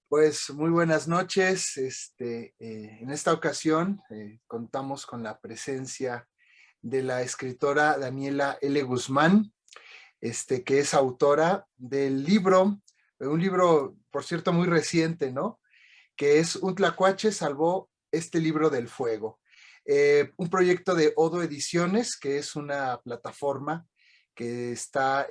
Pues muy buenas noches. En esta ocasión contamos con la presencia de la escritora Daniela L. Guzmán, que es autora del libro, un libro, por cierto, muy reciente, ¿no? Que es Un tlacuache salvó este libro del fuego. Un proyecto de Odo Ediciones, que es una plataforma que está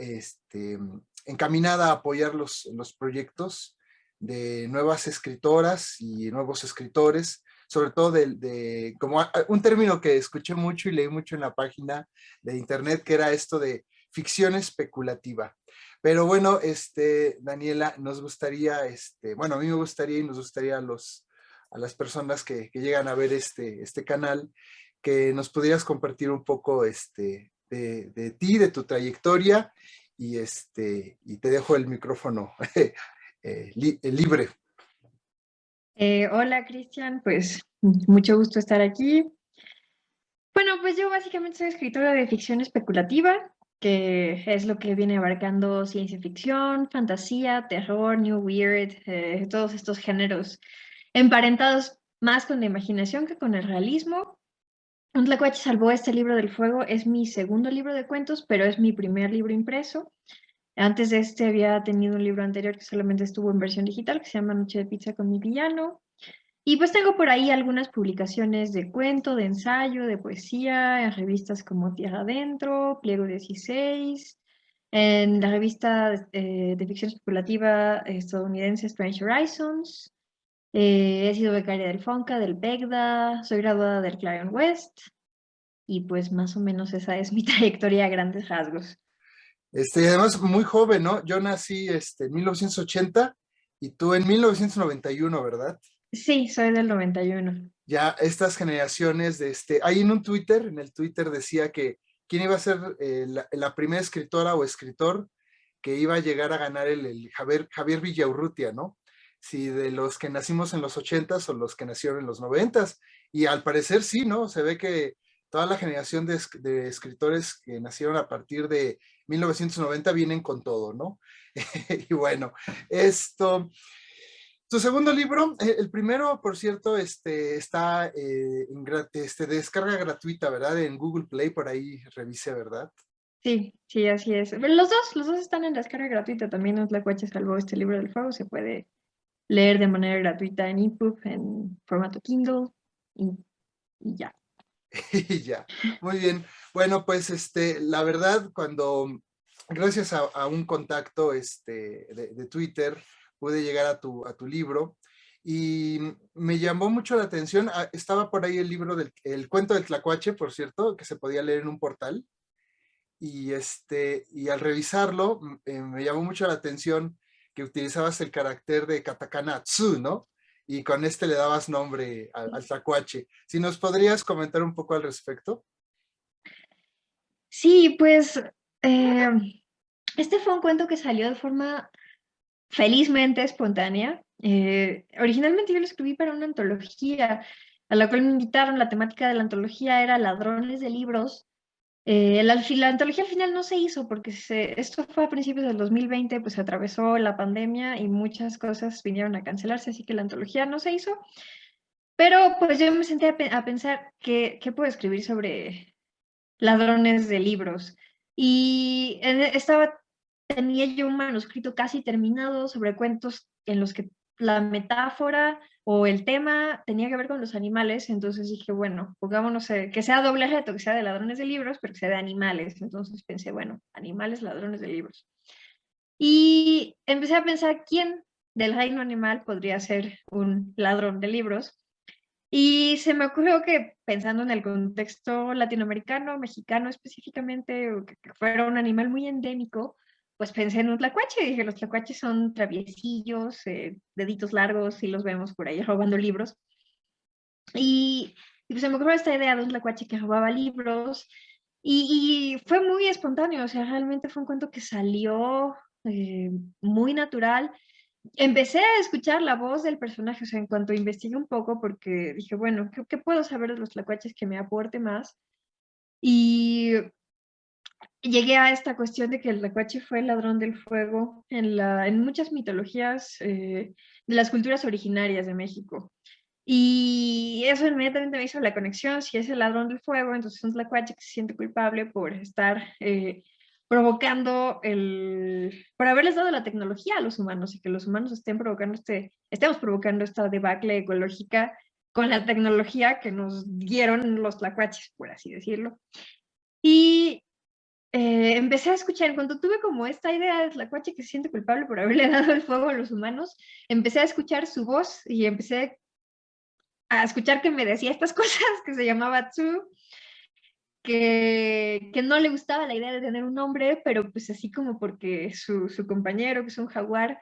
encaminada a apoyar los proyectos de nuevas escritoras y nuevos escritores, sobre todo como un término que escuché mucho y leí mucho en la página de internet, que era esto de ficción especulativa. Pero bueno, Daniela, nos gustaría, bueno, a mí me gustaría y nos gustaría a las personas que llegan a ver este canal, que nos pudieras compartir un poco de ti, de tu trayectoria, y te dejo el micrófono libre. Hola Cristian, pues mucho gusto estar aquí. Bueno, pues yo básicamente soy escritora de ficción especulativa, que es lo que viene abarcando ciencia ficción, fantasía, terror, new weird, todos estos géneros emparentados más con la imaginación que con el realismo. Un tlacuache salvó este libro del fuego, es mi segundo libro de cuentos, pero es mi primer libro impreso. Antes de este había tenido un libro anterior que solamente estuvo en versión digital, que se llama Noche de Pizza con mi villano. Y pues tengo por ahí algunas publicaciones de cuento, de ensayo, de poesía, en revistas como Tierra Adentro, Pliego 16, en la revista de ficción especulativa estadounidense Strange Horizons. He sido becaria del FONCA, del PECDA, soy graduada del Clarion West y pues más o menos esa es mi trayectoria a grandes rasgos. Además, muy joven, ¿no? Yo nací en 1980 y tú en 1991, ¿verdad? Sí, soy del 91. Ya estas generaciones ahí en un Twitter, en el Twitter decía que quién iba a ser la primera escritora o escritor que iba a llegar a ganar el Javier Villaurrutia, ¿no? Si de los que nacimos en los 80s o los que nacieron en los 90s. Y al parecer sí, ¿no? Se ve que toda la generación de escritores que nacieron a partir de 1990 vienen con todo, ¿no? Y bueno, esto... Tu segundo libro, el primero, por cierto, está de descarga gratuita, ¿verdad? En Google Play, por ahí revisé, ¿verdad? Sí, sí, así es. Pero los dos están en descarga gratuita. También nos la Cuache salvó este libro del fuego. Se puede leer de manera gratuita en EPUB, en formato Kindle y, y ya. Y ya, muy bien. Bueno, pues la verdad, gracias a un contacto de Twitter, pude llegar a tu libro y me llamó mucho la atención. Estaba por ahí el libro el cuento del Tlacuache, por cierto, que se podía leer en un portal. Y al revisarlo, me llamó mucho la atención que utilizabas el carácter de katakana tsu, ¿no? Y con le dabas nombre al tacuache. Si nos podrías comentar un poco al respecto. Sí, pues eh, este fue un cuento que salió de forma felizmente espontánea. Originalmente yo lo escribí para una antología a la cual me invitaron. La temática de la antología era ladrones de libros. La antología al final no se hizo porque esto fue a principios del 2020, pues se atravesó la pandemia y muchas cosas vinieron a cancelarse, así que la antología no se hizo. Pero pues yo me senté a pensar qué puedo escribir sobre ladrones de libros. Y tenía yo un manuscrito casi terminado sobre cuentos en los que la metáfora o el tema tenía que ver con los animales, entonces dije, bueno, pongámonos, que sea doble reto, que sea de ladrones de libros, pero que sea de animales. Entonces pensé, bueno, animales, ladrones de libros. Y empecé a pensar quién del reino animal podría ser un ladrón de libros. Y se me ocurrió que pensando en el contexto latinoamericano, mexicano específicamente, o que fuera un animal muy endémico, pues pensé en un tlacuache. Dije, los tlacuaches son traviesillos, deditos largos, y los vemos por ahí robando libros. Y pues se me ocurrió esta idea de un tlacuache que robaba libros. Y fue muy espontáneo, o sea, realmente fue un cuento que salió muy natural. Empecé a escuchar la voz del personaje, o sea, en cuanto investigué un poco, porque dije, bueno, ¿qué puedo saber de los tlacuaches que me aporte más? Y llegué a esta cuestión de que el tlacuache fue el ladrón del fuego en muchas mitologías de las culturas originarias de México. Y eso inmediatamente me hizo la conexión. Si es el ladrón del fuego, entonces un tlacuache que se siente culpable por estar provocando por haberles dado la tecnología a los humanos y que los humanos estemos provocando esta debacle ecológica con la tecnología que nos dieron los tlacuaches, por así decirlo. Y empecé a escuchar, cuando tuve como esta idea de tlacuache que se siente culpable por haberle dado el fuego a los humanos, empecé a escuchar su voz y empecé a escuchar que me decía estas cosas, que se llamaba Tzu, que no le gustaba la idea de tener un nombre, pero pues así como porque su compañero, que es un jaguar,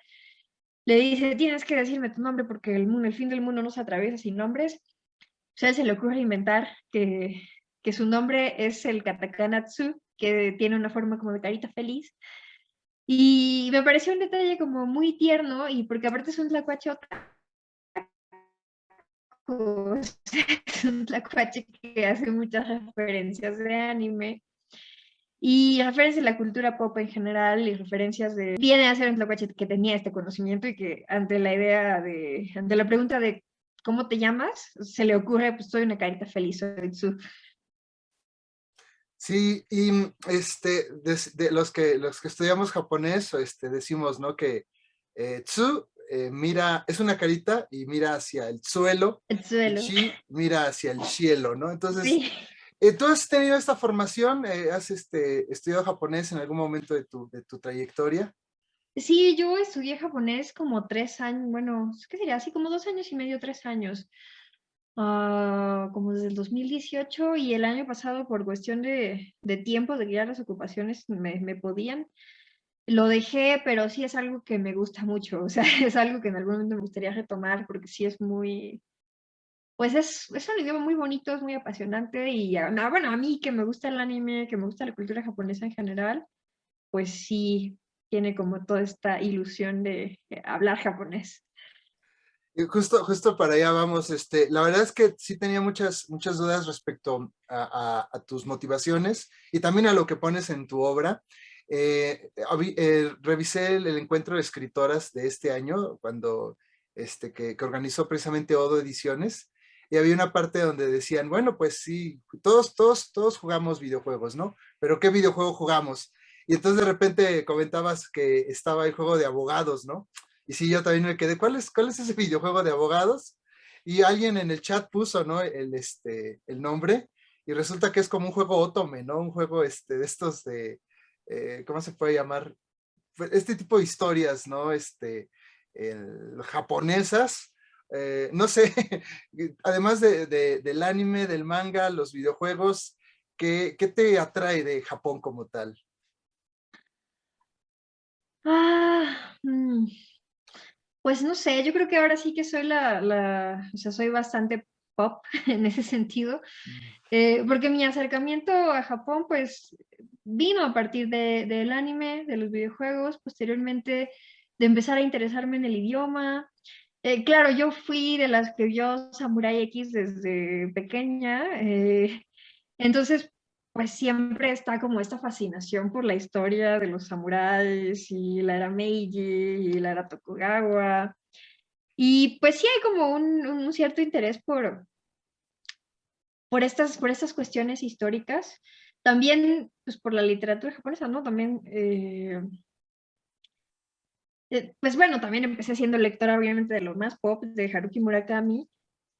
le dice, tienes que decirme tu nombre porque el fin del mundo no se atraviesa sin nombres. O sea, se le ocurre inventar que su nombre es el katakana Tzu, que tiene una forma como de carita feliz. Y me pareció un detalle como muy tierno, y porque aparte es un tlacuache es un tlacuache que hace muchas referencias de anime y referencias de la cultura pop en general y referencias de... Viene a ser un tlacuache que tenía este conocimiento y que ante ante la pregunta de ¿cómo te llamas? Se le ocurre, pues soy una carita feliz, soy Tzu. Sí, y de los que estudiamos japonés, decimos, ¿no? Que tsu mira, es una carita y mira hacia el suelo, El y suelo. chi mira hacia el cielo, ¿no? Entonces, Sí. ¿tú has tenido esta formación? ¿Has estudiado japonés en algún momento de tu trayectoria? Sí, yo estudié japonés como 3 años, bueno, ¿qué sería? Así como 2 años y medio, 3 años. Como desde el 2018 y el año pasado por cuestión de tiempo, de que ya las ocupaciones me podían. Lo dejé, pero sí es algo que me gusta mucho, o sea, es algo que en algún momento me gustaría retomar porque sí es muy, pues es un idioma muy bonito, es muy apasionante y bueno, a mí que me gusta el anime, que me gusta la cultura japonesa en general, pues sí tiene como toda esta ilusión de hablar japonés. Y justo para allá vamos. La verdad es que sí tenía muchas dudas respecto a tus motivaciones y también a lo que pones en tu obra. Revisé el encuentro de escritoras de este año, cuando que organizó precisamente Odo Ediciones, y había una parte donde decían, bueno, pues sí, todos jugamos videojuegos, ¿no? Pero ¿qué videojuego jugamos? Y entonces de repente comentabas que estaba el juego de abogados, ¿no? Y sí, yo también me quedé, cuál es ese videojuego de abogados? Y alguien en el chat puso, ¿no? El nombre, y resulta que es como un juego Otome, ¿no? Un juego de estos ¿cómo se puede llamar? Este tipo de historias, ¿no? Japonesas, no sé, además del anime, del manga, los videojuegos, ¿qué te atrae de Japón como tal? Ah, mm, Pues no sé, yo creo que ahora sí que soy o sea, soy bastante pop en ese sentido, porque mi acercamiento a Japón, pues, vino a partir del anime, de los videojuegos, posteriormente de empezar a interesarme en el idioma. Claro, yo fui de las que vio Samurai X desde pequeña, entonces, pues siempre está como esta fascinación por la historia de los samuráis y la era Meiji y la era Tokugawa. Y pues sí hay como un cierto interés por estas cuestiones históricas. También, pues por la literatura japonesa, ¿no? También, pues bueno, también empecé siendo lectora obviamente de lo más pop, de Haruki Murakami,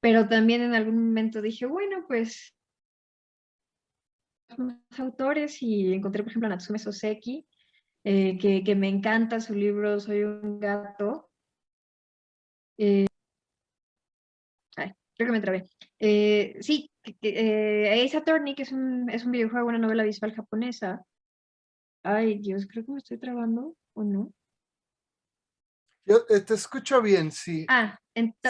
pero también en algún momento dije, bueno, pues más autores y encontré, por ejemplo, a Natsume Soseki, que me encanta su libro Soy un gato. Ay, creo que me trabé. Sí, Ace Attorney, que es un videojuego, una novela visual japonesa. Ay, Dios, creo que me estoy trabando, ¿o no? Yo te escucho bien, sí, Tal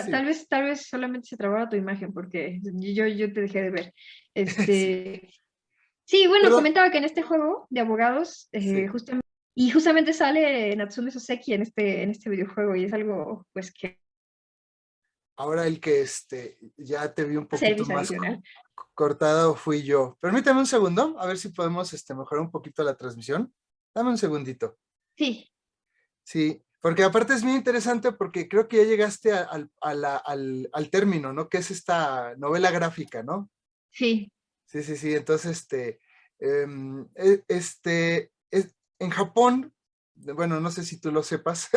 sí, vez, solamente se trababa tu imagen, porque yo te dejé de ver. sí. Este, sí, bueno, Perdón, comentaba que en este juego de abogados, sí. justamente sale Natsume Soseki en este videojuego, y es algo, pues, que Ahora el que ya te vi un poquito service más adicional. cortado fui yo. Permítame un segundo, a ver si podemos mejorar un poquito la transmisión. Dame un segundito. Sí, Sí, Porque aparte es muy interesante porque creo que ya llegaste al término, ¿no? Que es esta novela gráfica, ¿no? Sí, Sí, sí, sí. Entonces, en Japón, bueno, no sé si tú lo sepas,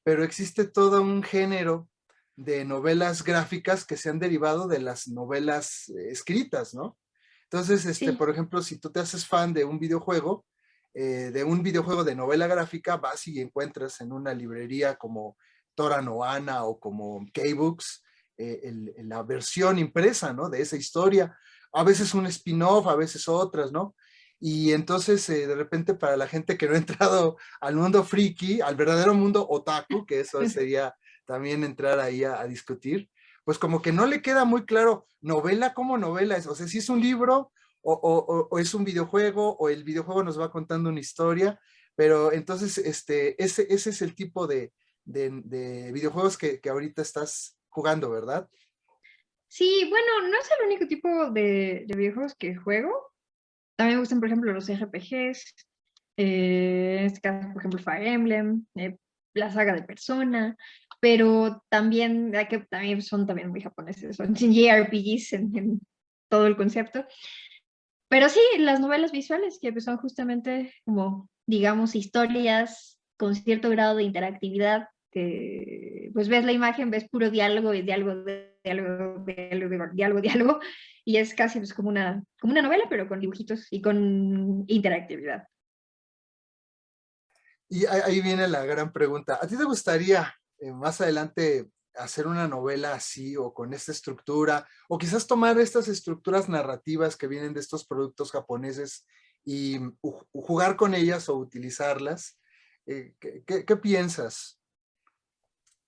pero existe todo un género de novelas gráficas que se han derivado de las novelas escritas, ¿no? Entonces, sí. por ejemplo, si tú te haces fan de un videojuego de novela gráfica, vas y encuentras en una librería como Tora Noana o como K-Books la versión impresa, ¿no? De esa historia. A veces un spin-off, a veces otras, ¿no? Y entonces, de repente, para la gente que no ha entrado al mundo friki, al verdadero mundo otaku, que eso sería también entrar ahí a discutir, pues como que no le queda muy claro novela como novela, o sea, si es un libro o es un videojuego, o el videojuego nos va contando una historia, pero entonces ese es el tipo de videojuegos que ahorita estás jugando, ¿verdad? Sí, bueno, no es el único tipo de videojuegos que juego. También me gustan, por ejemplo, los RPGs. En este caso, por ejemplo, Fire Emblem, la saga de Persona, pero también, que también son también muy japoneses, son JRPGs en todo el concepto. Pero sí, las novelas visuales, que pues son justamente como, digamos, historias con cierto grado de interactividad, que pues ves la imagen, ves puro diálogo y diálogo, diálogo, diálogo, diálogo, diálogo, y es casi pues como una novela, pero con dibujitos y con interactividad. Y ahí viene la gran pregunta. ¿A ti te gustaría más adelante hacer una novela así o con esta estructura? O quizás tomar estas estructuras narrativas que vienen de estos productos japoneses y jugar con ellas o utilizarlas. ¿Qué piensas?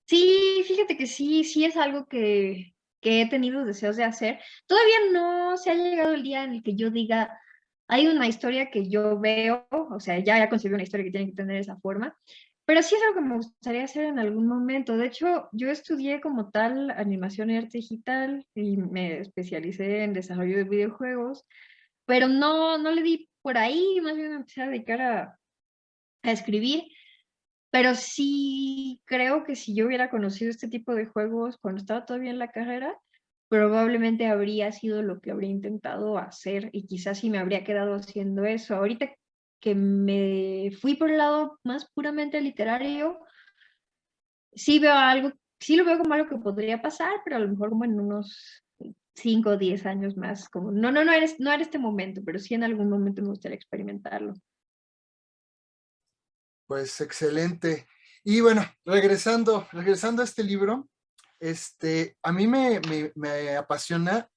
Sí, fíjate que sí, sí es algo que he tenido deseos de hacer. Todavía no se ha llegado el día en el que yo diga, hay una historia que yo veo, o sea, ya concebí una historia que tiene que tener esa forma, pero sí es algo que me gustaría hacer en algún momento. De hecho, yo estudié como tal animación y arte digital y me especialicé en desarrollo de videojuegos, pero no le di por ahí, más bien me empecé a dedicar a escribir. Pero sí creo que si yo hubiera conocido este tipo de juegos cuando estaba todavía en la carrera, probablemente habría sido lo que habría intentado hacer y quizás sí me habría quedado haciendo eso. Ahorita que me fui por el lado más puramente literario, sí veo algo, sí lo veo como algo que podría pasar, pero a lo mejor como en unos 5 o 10 años más, como no era este momento, pero sí en algún momento me gustaría experimentarlo. Pues excelente. Y bueno, regresando a este libro, a mí me apasiona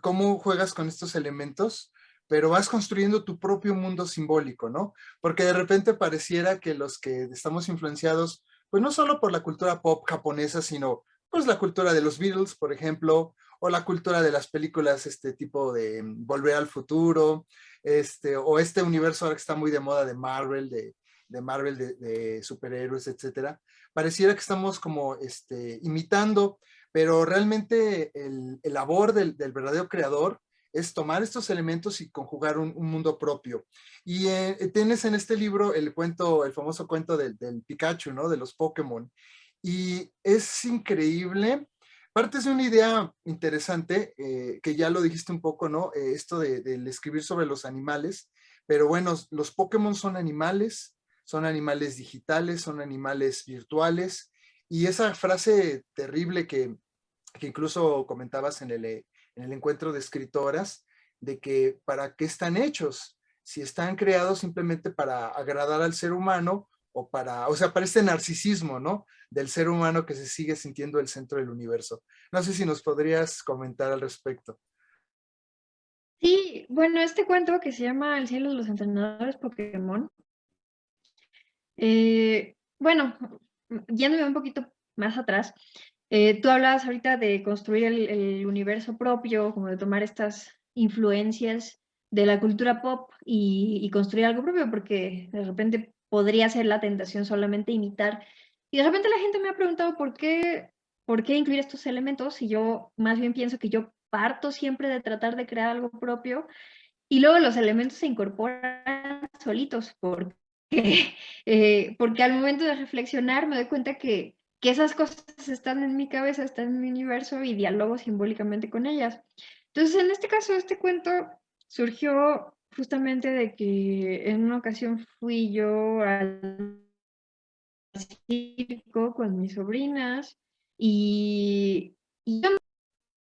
cómo juegas con estos elementos, pero vas construyendo tu propio mundo simbólico, ¿no? Porque de repente pareciera que los que estamos influenciados, pues no solo por la cultura pop japonesa, sino pues la cultura de los Beatles, por ejemplo, o la cultura de las películas, este tipo de Volver al Futuro, o este universo ahora que está muy de moda de Marvel, de Marvel, de superhéroes, etcétera. Pareciera que estamos como imitando, pero realmente el labor del verdadero creador es tomar estos elementos y conjugar un mundo propio. Y tienes en este libro el cuento, el famoso cuento del Pikachu, ¿no? De los Pokémon. Y es increíble. Partes de una idea interesante, que ya lo dijiste un poco, ¿no? Esto del escribir sobre los animales. Pero bueno, los Pokémon son animales digitales, son animales virtuales. Y esa frase terrible que incluso comentabas en el encuentro de escritoras, de que para qué están hechos, si están creados simplemente para agradar al ser humano o sea, para este narcisismo, ¿no? Del ser humano que se sigue sintiendo el centro del universo. No sé si nos podrías comentar al respecto. Sí, bueno, este cuento que se llama El cielo de los entrenadores Pokémon. Bueno, yéndome un poquito más atrás, tú hablabas ahorita de construir el universo propio, como de tomar estas influencias de la cultura pop y construir algo propio, porque de repente podría ser la tentación solamente imitar. Y de repente la gente me ha preguntado por qué incluir estos elementos, y yo más bien pienso que yo parto siempre de tratar de crear algo propio y luego los elementos se incorporan solitos, porque porque al momento de reflexionar me doy cuenta que esas cosas están en mi cabeza, están en mi universo y dialogo simbólicamente con ellas. Entonces, en este caso, este cuento surgió justamente de que en una ocasión fui yo al circo con mis sobrinas y, y,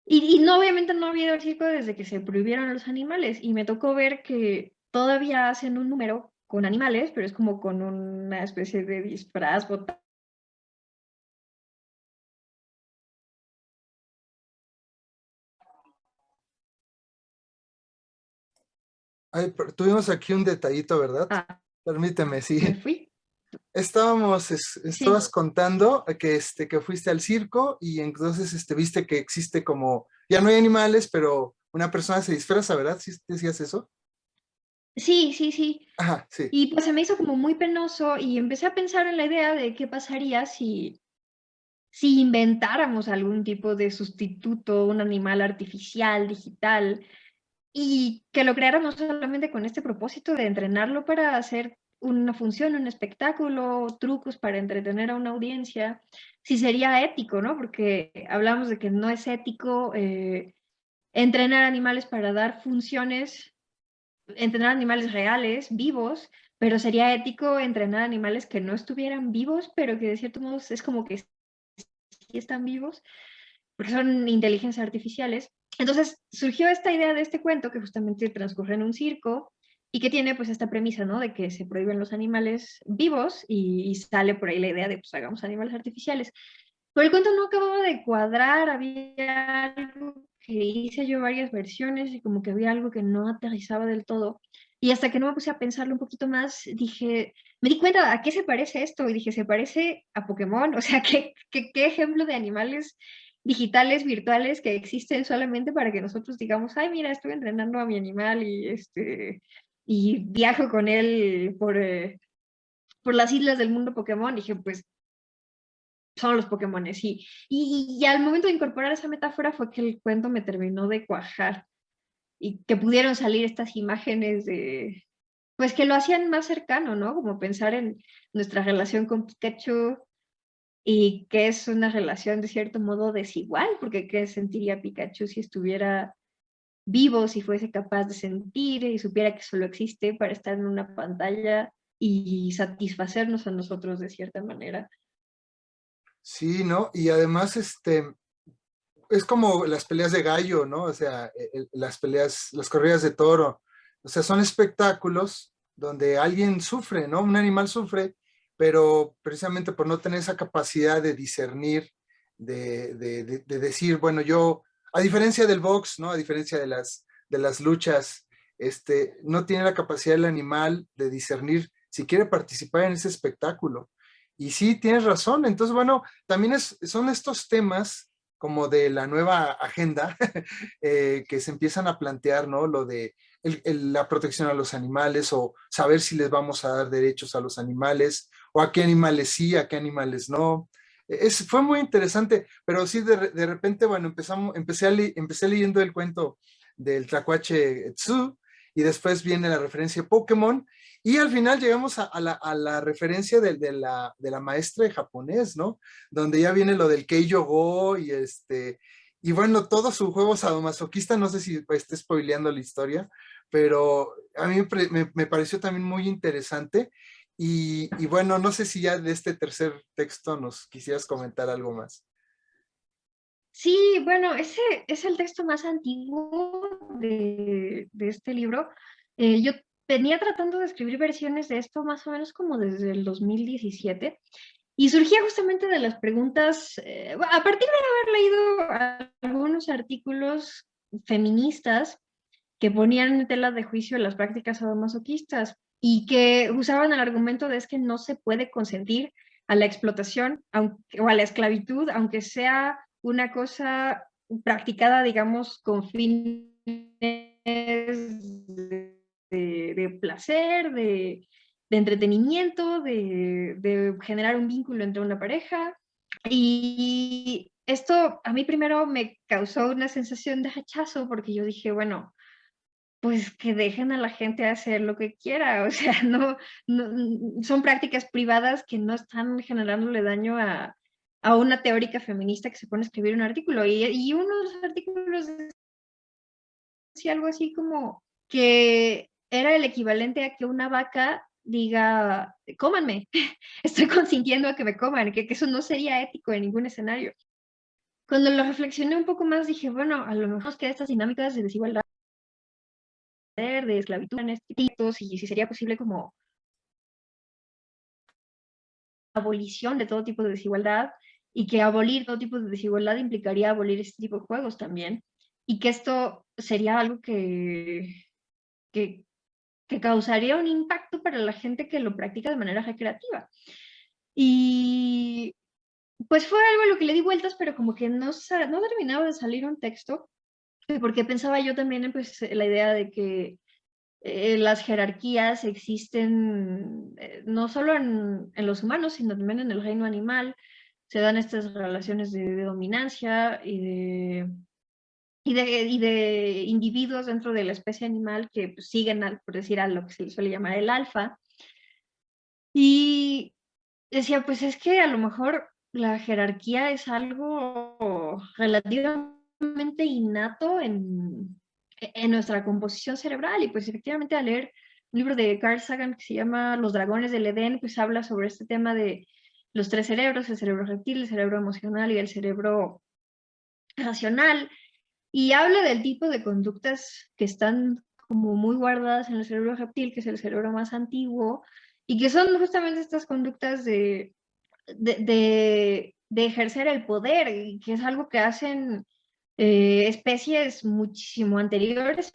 y no, obviamente no había ido al circo desde que se prohibieron los animales y me tocó ver que todavía hacen un número con animales, pero es como con una especie de disfraz, Ay, tuvimos aquí un detallito, ¿verdad? botada, Permíteme, me sí. fui. Estabas Sí, contando que fuiste al circo y entonces viste que existe como, ya no hay animales, pero una persona se disfraza, ¿verdad? ¿Sí decías eso? sí, sí, sí. Ajá, sí. Y pues se me hizo como muy penoso y empecé a pensar en la idea de qué pasaría si inventáramos algún tipo de sustituto, un animal artificial, digital, y que lo creáramos solamente con este propósito de entrenarlo para hacer una función, un espectáculo, trucos para entretener a una audiencia, si sería ético, ¿no? Porque hablamos de que no es ético entrenar animales para dar funciones, entrenar animales reales, vivos, pero sería ético entrenar animales que no estuvieran vivos, pero que de cierto modo es como que sí están vivos, porque son inteligencias artificiales. Entonces surgió esta idea de este cuento que justamente transcurre en un circo y que tiene pues esta premisa, ¿no? De que se prohíben los animales vivos y sale por ahí la idea de pues hagamos animales artificiales. Pero el cuento no acababa de cuadrar, había algo que hice yo varias versiones y como que había algo que no aterrizaba del todo. Y hasta que no me puse a pensarlo un poquito más, dije, me di cuenta a qué se parece esto y dije, se parece a Pokémon, o sea, qué ejemplo de animales digitales, virtuales que existen solamente para que nosotros digamos, ay, mira, estoy entrenando a mi animal y viajo con él por las islas del mundo Pokémon. Dije, pues son los Pokémones, sí. Y al momento de incorporar esa metáfora fue que el cuento me terminó de cuajar y que pudieron salir estas imágenes de, pues que lo hacían más cercano, ¿no? Como pensar en nuestra relación con Pikachu y que es una relación de cierto modo desigual, porque ¿qué sentiría Pikachu si estuviera vivo, si fuese capaz de sentir y supiera que solo existe para estar en una pantalla y satisfacernos a nosotros de cierta manera? Sí, ¿no? Y además, es como las peleas de gallo, ¿no? O sea, las peleas, las corridas de toro. O sea, son espectáculos donde alguien sufre, ¿no? Un animal sufre, pero precisamente por no tener esa capacidad de discernir, de decir, bueno, yo, a diferencia del box, ¿no? A diferencia de las luchas, no tiene la capacidad el animal de discernir si quiere participar en ese espectáculo. Y sí, tienes razón. Entonces, bueno, también son estos temas como de la nueva agenda que se empiezan a plantear, ¿no? Lo de la protección a los animales o saber si les vamos a dar derechos a los animales o a qué animales sí, a qué animales no. Fue muy interesante, pero sí, de repente, bueno, empecé leyendo el cuento del Tlacuache Tzu y después viene la referencia de Pokémon y al final llegamos a la referencia de la maestra de japonés, ¿no? Donde ya viene lo del Keijo Go y bueno, todo su juego sadomasoquista, no sé si esté spoileando la historia, pero a mí me pareció también muy interesante y bueno, no sé si ya de este tercer texto nos quisieras comentar algo más. Sí, bueno, ese es el texto más antiguo de este libro. Yo venía tratando de escribir versiones de esto más o menos como desde el 2017 y surgía justamente de las preguntas, a partir de haber leído algunos artículos feministas que ponían en tela de juicio las prácticas sadomasoquistas y que usaban el argumento de es que no se puede consentir a la explotación o a la esclavitud, aunque sea una cosa practicada, digamos, con fines de placer, de entretenimiento, de generar un vínculo entre una pareja. Y esto a mí primero me causó una sensación de rechazo porque yo dije, bueno, pues que dejen a la gente hacer lo que quiera, o sea, son prácticas privadas que no están generándole daño a una teórica feminista que se pone a escribir un artículo. Y uno de los artículos decía algo así como que era el equivalente a que una vaca diga, cómanme, estoy consintiendo a que me coman, que eso no sería ético en ningún escenario. Cuando lo reflexioné un poco más, dije, bueno, a lo mejor que estas dinámicas de desigualdad, de esclavitud en este tipo, y si sería posible como abolición de todo tipo de desigualdad, y que abolir todo tipo de desigualdad implicaría abolir este tipo de juegos también, y que esto sería algo que, que causaría un impacto para la gente que lo practica de manera recreativa. Y pues fue algo a lo que le di vueltas, pero como que no terminaba de salir un texto, porque pensaba yo también en pues, la idea de que las jerarquías existen no solo en los humanos, sino también en el reino animal. Se dan estas relaciones de dominancia y de individuos dentro de la especie animal que pues, siguen, por decir, a lo que se le suele llamar el alfa. Y decía, pues es que a lo mejor la jerarquía es algo relativamente innato en nuestra composición cerebral. Y pues efectivamente al leer un libro de Carl Sagan que se llama Los dragones del Edén, pues habla sobre este tema de los tres cerebros, el cerebro reptil, el cerebro emocional y el cerebro racional. Y habla del tipo de conductas que están como muy guardadas en el cerebro reptil, que es el cerebro más antiguo, y que son justamente estas conductas de ejercer el poder, y que es algo que hacen especies muchísimo anteriores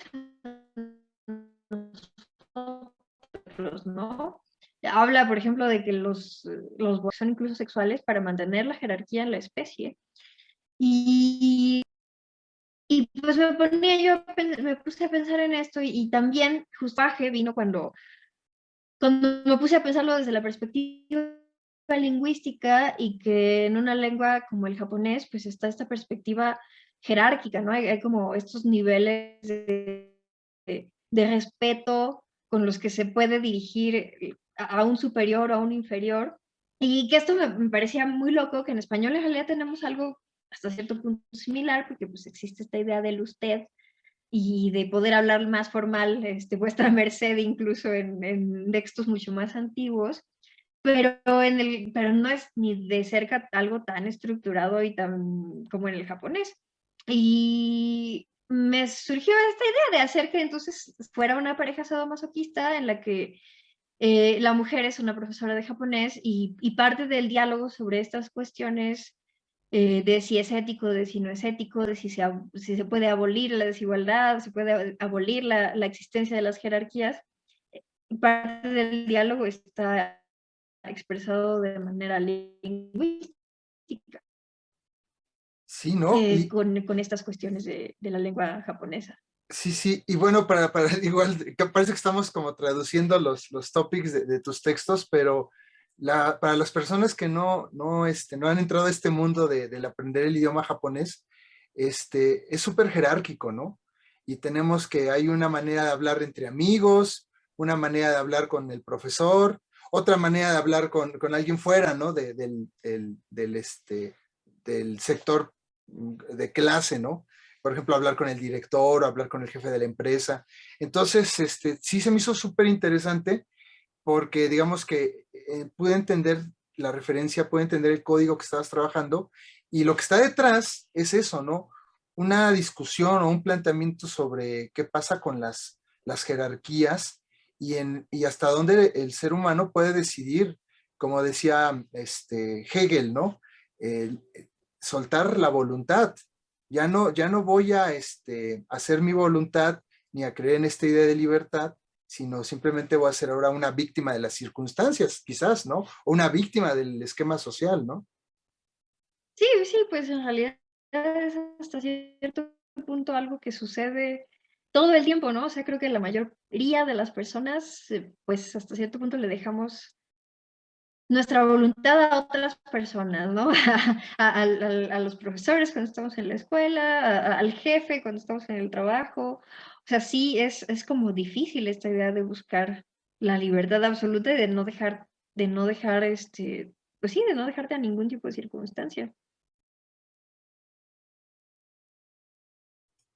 a nosotros, ¿no? Habla, por ejemplo, de que los son incluso sexuales para mantener la jerarquía en la especie. Y pues me puse a pensar en esto y también justo vino cuando me puse a pensarlo desde la perspectiva lingüística y que en una lengua como el japonés pues está esta perspectiva jerárquica, ¿no? Hay como estos niveles de respeto con los que se puede dirigir a un superior o a un inferior. Y que esto me parecía muy loco, que en español en realidad tenemos algo hasta cierto punto similar, porque pues existe esta idea del usted y de poder hablar más formal, vuestra merced, incluso en textos mucho más antiguos, pero no es ni de cerca algo tan estructurado y tan como en el japonés. Y me surgió esta idea de hacer que entonces fuera una pareja sadomasoquista en la que la mujer es una profesora de japonés y parte del diálogo sobre estas cuestiones de si es ético, de si no es ético, de si se puede abolir la desigualdad, se puede abolir la existencia de las jerarquías. Parte del diálogo está expresado de manera lingüística Sí, ¿no? Y con estas cuestiones de la lengua japonesa. sí, sí, y bueno, para igual, que parece que estamos como traduciendo los topics de tus textos, pero para las personas que no han entrado a este mundo del aprender el idioma japonés, es súper jerárquico, ¿no? Y tenemos que hay una manera de hablar entre amigos, una manera de hablar con el profesor, otra manera de hablar con alguien fuera, ¿no? Del sector de clase, ¿no? Por ejemplo, hablar con el director o hablar con el jefe de la empresa. Entonces, sí se me hizo súper interesante porque digamos que pude entender la referencia, pude entender el código que estabas trabajando y lo que está detrás es eso, ¿no? Una discusión o un planteamiento sobre qué pasa con las jerarquías y hasta dónde el ser humano puede decidir, como decía Hegel, ¿no? El, soltar la voluntad. Ya no voy a hacer mi voluntad ni a creer en esta idea de libertad, sino simplemente voy a ser ahora una víctima de las circunstancias, quizás, ¿no? O una víctima del esquema social, ¿no? Sí, sí, pues en realidad es hasta cierto punto algo que sucede todo el tiempo, ¿no? O sea, creo que la mayoría de las personas, pues hasta cierto punto le dejamos nuestra voluntad a otras personas, ¿no? A los profesores cuando estamos en la escuela, al jefe cuando estamos en el trabajo. O sea, sí es como difícil esta idea de buscar la libertad absoluta y de no dejar pues sí, de no dejarte a ningún tipo de circunstancia.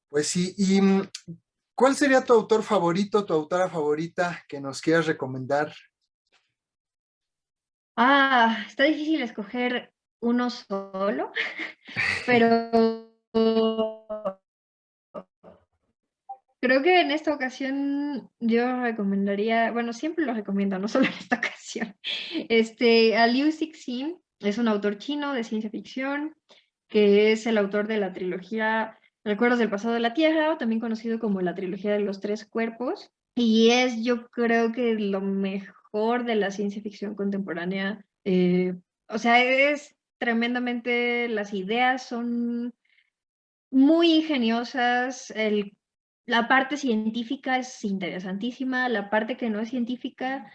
Pues sí, y ¿cuál sería tu autor favorito, tu autora favorita que nos quieras recomendar? Está difícil escoger uno solo, pero creo que en esta ocasión yo recomendaría, bueno, siempre lo recomiendo, no solo en esta ocasión, a Liu Cixin, es un autor chino de ciencia ficción, que es el autor de la trilogía Recuerdos del pasado de la Tierra, o también conocido como la trilogía de los tres cuerpos, y es yo creo que lo mejor de la ciencia ficción contemporánea. O sea, es tremendamente, las ideas son muy ingeniosas, la parte científica es interesantísima, la parte que no es científica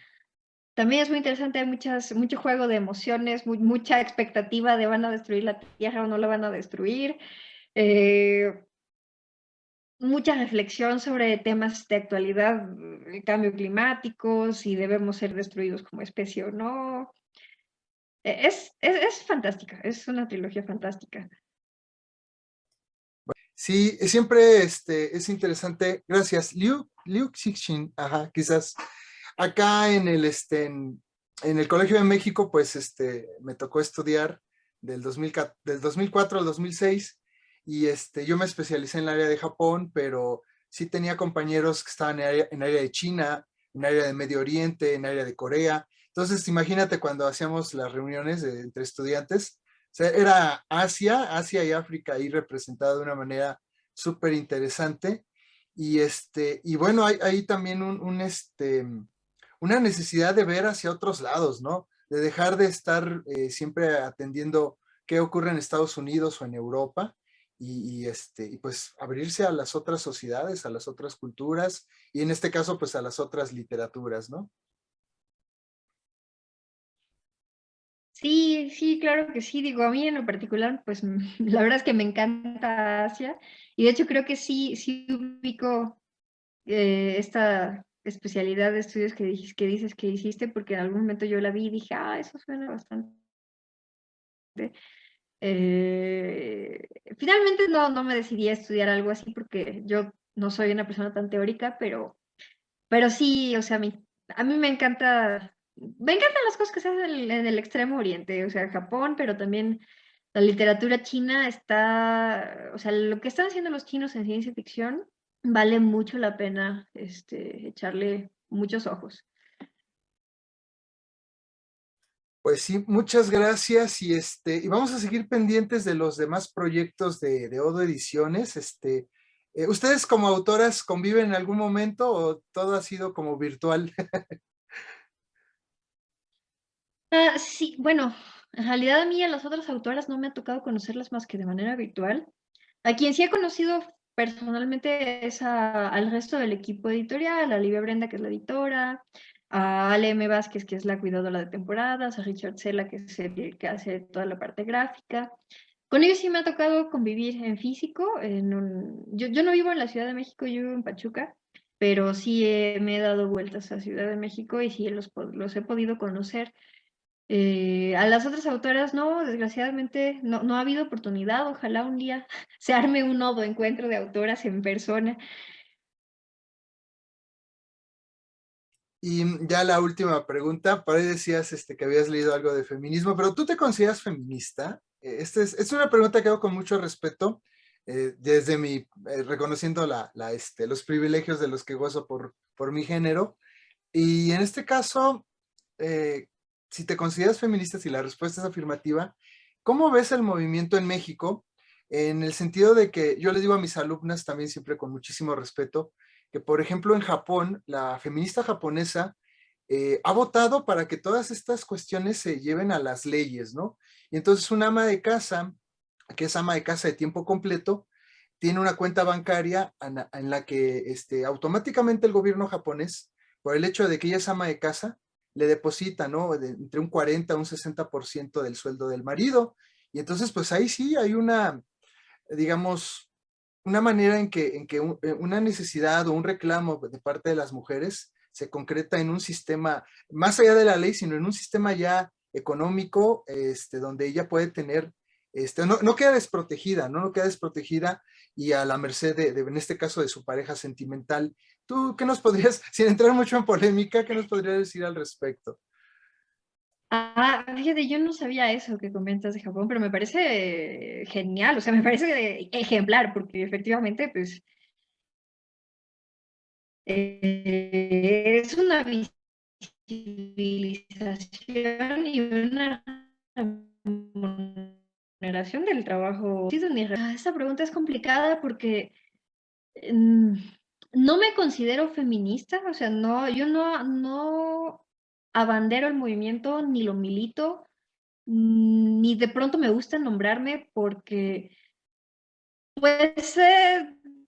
también es muy interesante, hay mucho juego de emociones, mucha expectativa de van a destruir la Tierra o no la van a destruir, eh, mucha reflexión sobre temas de actualidad, el cambio climático, si debemos ser destruidos como especie o no. Es fantástica, es una trilogía fantástica. Sí, siempre es interesante. Gracias. Liu Cixin, ajá, quizás. Acá en el Colegio de México, pues me tocó estudiar del 2004 al 2006 y yo me especialicé en el área de Japón, pero sí tenía compañeros que estaban en área de China, en área de Medio Oriente, en área de Corea. Entonces, imagínate cuando hacíamos las reuniones entre estudiantes, o sea, era Asia y África ahí representada de una manera súper interesante. Y bueno, hay también una necesidad de ver hacia otros lados, ¿no? De dejar de estar siempre atendiendo qué ocurre en Estados Unidos o en Europa y pues abrirse a las otras sociedades, a las otras culturas y en este caso pues a las otras literaturas, ¿no? Sí, sí, claro que sí. Digo, a mí en lo particular, pues la verdad es que me encanta Asia y de hecho creo que sí ubico esta especialidad de estudios que dices que hiciste porque en algún momento yo la vi y dije, eso suena bastante. Eh, Finalmente no me decidí a estudiar algo así porque yo no soy una persona tan teórica, pero sí, o sea, a mí me encantan las cosas que se hacen en el Extremo Oriente, o sea, Japón, pero también la literatura china está, o sea, lo que están haciendo los chinos en ciencia ficción vale mucho la pena, echarle muchos ojos. Pues sí, muchas gracias y vamos a seguir pendientes de los demás proyectos de Odo Ediciones. ¿Ustedes como autoras conviven en algún momento o todo ha sido como virtual? Sí, bueno, en realidad a mí y a las otras autoras no me ha tocado conocerlas más que de manera virtual. A quien sí he conocido personalmente es al resto del equipo editorial, a Livia Brenda, que es la editora, a Ale M. Vázquez, que es la cuidadora de temporadas, a Richard Sela, que es el que hace toda la parte gráfica. Con ellos sí me ha tocado convivir en físico. Yo no vivo en la Ciudad de México, yo vivo en Pachuca, pero sí me he dado vueltas a Ciudad de México y sí los he podido conocer. A las otras autoras no, desgraciadamente no ha habido oportunidad. Ojalá un día se arme un nodo encuentro de autoras en persona. Y ya la última pregunta, por ahí decías que habías leído algo de feminismo, pero ¿tú te consideras feminista? Es una pregunta que hago con mucho respeto, desde reconociendo los privilegios de los que gozo por mi género. Y en este caso, eh, si te consideras feminista, si la respuesta es afirmativa, ¿cómo ves el movimiento en México? En el sentido de que yo les digo a mis alumnas también siempre con muchísimo respeto, que por ejemplo en Japón, la feminista japonesa ha votado para que todas estas cuestiones se lleven a las leyes, ¿no? Y entonces una ama de casa, que es ama de casa de tiempo completo, tiene una cuenta bancaria en la que automáticamente el gobierno japonés, por el hecho de que ella es ama de casa, le deposita, ¿no? Entre un 40 a un 60% del sueldo del marido. Y entonces, pues ahí sí hay digamos, una manera en que una necesidad o un reclamo de parte de las mujeres se concreta en un sistema, más allá de la ley, sino en un sistema ya económico, donde ella puede tener, no queda desprotegida, ¿no? No queda desprotegida y a la merced en este caso, de su pareja sentimental. ¿Tú qué nos podrías, sin entrar mucho en polémica, qué nos podrías decir al respecto? Ah, fíjate, yo no sabía eso que comentas de Japón, pero me parece genial, o sea, me parece ejemplar, porque efectivamente, pues, es una visibilización y una remuneración del trabajo. Sí, esta pregunta es complicada porque mm, no me considero feminista, o sea, no, yo no abandero el movimiento ni lo milito, ni de pronto me gusta nombrarme porque pues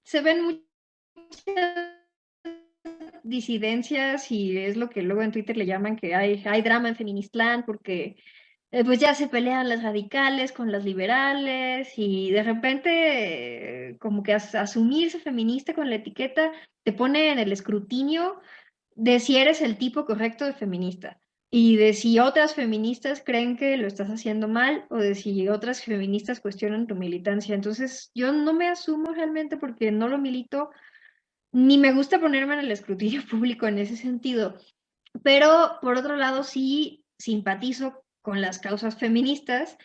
se ven muchas disidencias y es lo que luego en Twitter le llaman que hay drama en Feministland porque pues ya se pelean las radicales con las liberales y de repente como que asumirse feminista con la etiqueta te pone en el escrutinio de si eres el tipo correcto de feminista y de si otras feministas creen que lo estás haciendo mal o de si otras feministas cuestionan tu militancia. Entonces, yo no me asumo realmente porque no lo milito, ni me gusta ponerme en el escrutinio público en ese sentido, pero por otro lado sí simpatizo con las causas feministas,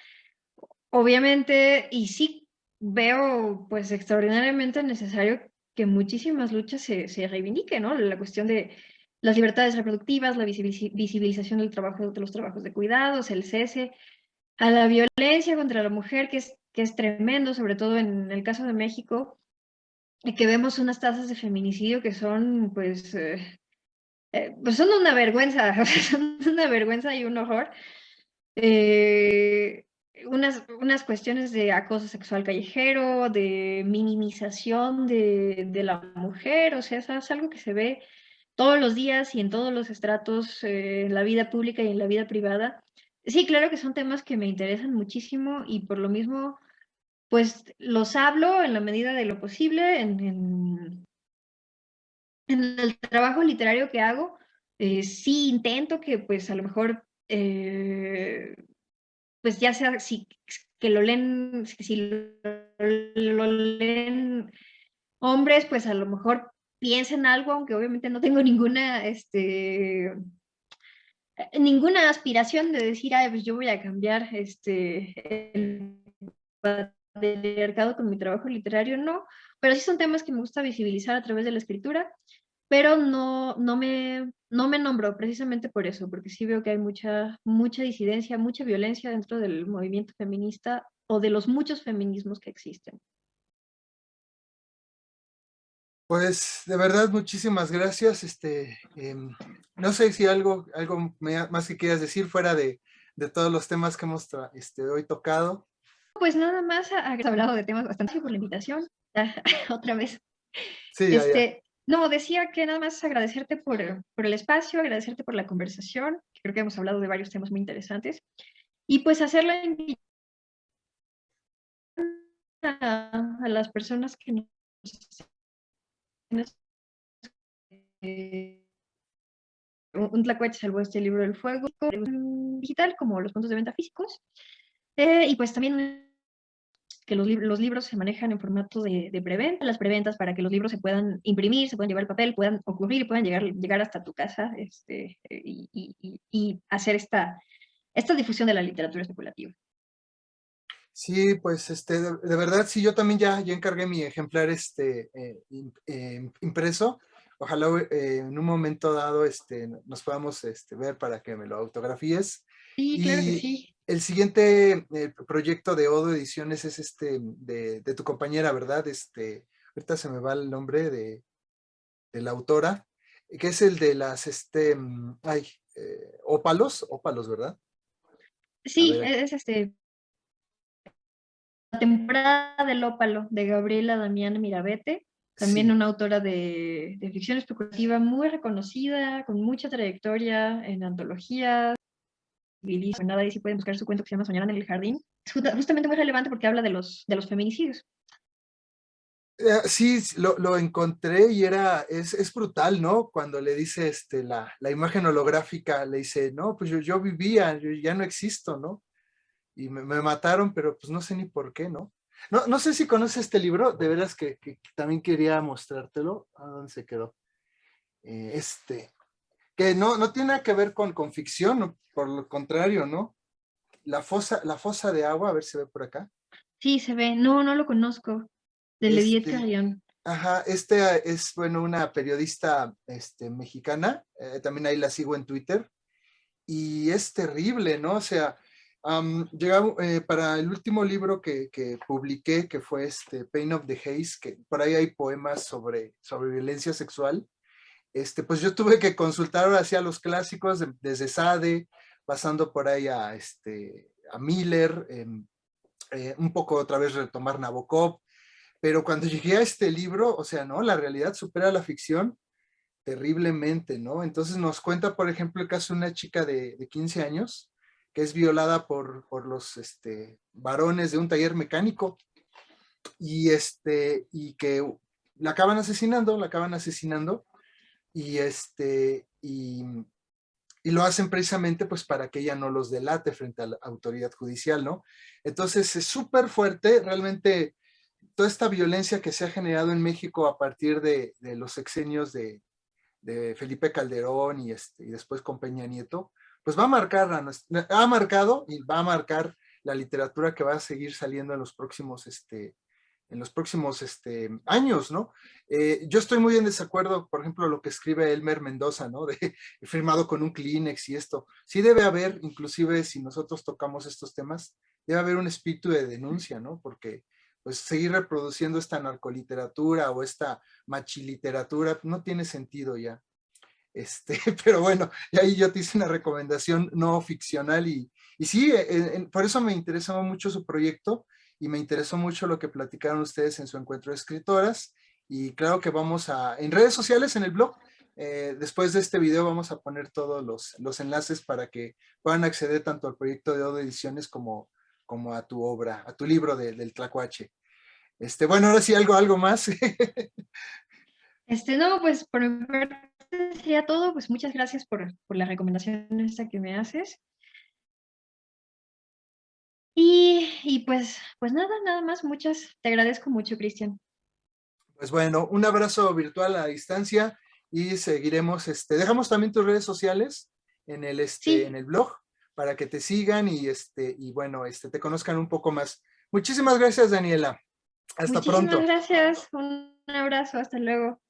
obviamente, y sí veo pues extraordinariamente necesario que muchísimas luchas se reivindiquen, ¿no? La cuestión de las libertades reproductivas, la visibilización del trabajo, de los trabajos de cuidados, el cese a la violencia contra la mujer, que es tremendo, sobre todo en el caso de México, y que vemos unas tasas de feminicidio que son, pues son una vergüenza, son una vergüenza y un horror. Eh, unas cuestiones de acoso sexual callejero, de minimización de la mujer, o sea, eso es algo que se ve todos los días y en todos los estratos, en la vida pública y en la vida privada. Sí, claro que son temas que me interesan muchísimo y por lo mismo, pues los hablo en la medida de lo posible en el trabajo literario que hago. Sí intento que pues a lo mejor pues ya sea si, que lo leen, si lo leen hombres, pues a lo mejor piensen algo, aunque obviamente no tengo ninguna aspiración de decir, ay, pues yo voy a cambiar el patriarcado con mi trabajo literario, no, pero sí son temas que me gusta visibilizar a través de la escritura, pero no me nombro precisamente por eso, porque sí veo que hay mucha disidencia, mucha violencia dentro del movimiento feminista o de los muchos feminismos que existen. Pues de verdad, muchísimas gracias. No sé si algo más que quieras decir fuera de todos los temas que hemos hoy tocado. Pues nada más, has hablado de temas bastante por la invitación, otra vez. Sí, ya, ya. No, decía que nada más agradecerte por el espacio, agradecerte por la conversación, creo que hemos hablado de varios temas muy interesantes, y pues hacer la invitación a las personas que nos eh, un tlacuache salvó este libro del fuego digital como los puntos de venta físicos, y pues también que los libros se manejan en formato de preventa, las preventas para que los libros se puedan imprimir, se puedan llevar al papel, puedan ocurrir y puedan llegar hasta tu casa y hacer esta difusión de la literatura especulativa. Sí, pues de verdad, sí, yo también ya encargué mi ejemplar impreso. Ojalá en un momento dado nos podamos ver para que me lo autografíes. Sí, claro que Y sí. el siguiente proyecto de Odo Ediciones es de tu compañera, ¿verdad? Ahorita se me va el nombre de la autora, que es el de las, ópalos, ¿verdad? A Sí, ver, es La temporada del ópalo de Gabriela Damián Mirabete, también sí. una autora de ficción especulativa muy reconocida, con mucha trayectoria en antologías. Nada, y si pueden buscar su cuento que se llama Soñar en el Jardín. Es justamente muy relevante porque habla de los feminicidios. Sí, lo encontré y es brutal, ¿no? Cuando le dice la imagen holográfica, le dice, no, pues yo vivía, yo ya no existo, ¿no? Y me mataron, pero pues no sé ni por qué, ¿no? No sé si conoces este libro, de veras que también quería mostrártelo. ¿A dónde se quedó? Este, que no tiene nada que ver con ficción, ¿no? Por lo contrario, ¿no? La fosa de agua, a ver si se ve por acá. Sí, se ve. No, no lo conozco. De Lidiet Este, Carrión. ajá, es, bueno, una periodista mexicana, también ahí la sigo en Twitter, y es terrible, ¿no? O sea, llegamos, para el último libro que publiqué, que fue Pain of the Haze, que por ahí hay poemas sobre violencia sexual, pues yo tuve que consultar ahora sí a los clásicos, desde Sade, pasando por ahí a Miller, un poco otra vez retomar Nabokov, pero cuando llegué a este libro, o sea, ¿no? La realidad supera la ficción terriblemente, ¿no? Entonces nos cuenta, por ejemplo, el caso de una chica de 15 años que es violada por los varones de un taller mecánico y que la acaban asesinando y y lo hacen precisamente pues para que ella no los delate frente a la autoridad judicial, ¿no? Entonces es súper fuerte, realmente toda esta violencia que se ha generado en México a partir de los sexenios de Felipe Calderón y después con Peña Nieto, pues va a marcar, ha marcado y va a marcar la literatura que va a seguir saliendo en los próximos años, ¿no? Yo estoy muy en desacuerdo, por ejemplo, lo que escribe Elmer Mendoza, ¿no? Firmado con un Kleenex y esto. Sí debe haber, inclusive si nosotros tocamos estos temas, debe haber un espíritu de denuncia, ¿no? Porque pues seguir reproduciendo esta narcoliteratura o esta machiliteratura no tiene sentido ya. Pero bueno, y ahí yo te hice una recomendación no ficcional y sí, por eso me interesaba mucho su proyecto y me interesó mucho lo que platicaron ustedes en su encuentro de escritoras y claro que vamos en redes sociales, en el blog, después de este video vamos a poner todos los enlaces para que puedan acceder tanto al proyecto de Odo Ediciones como a tu obra, a tu libro del Tlacuache. Bueno, ahora sí, algo más. No, pues por mi parte sería todo. Pues muchas gracias por la recomendación esta que me haces. Y pues nada, nada más. Te agradezco mucho, Cristian. Pues bueno, un abrazo virtual a distancia y seguiremos, dejamos también tus redes sociales en Sí, el blog para que te sigan y bueno, te conozcan un poco más. Muchísimas gracias, Daniela. Hasta muchísimas pronto. gracias. Un abrazo. Hasta luego.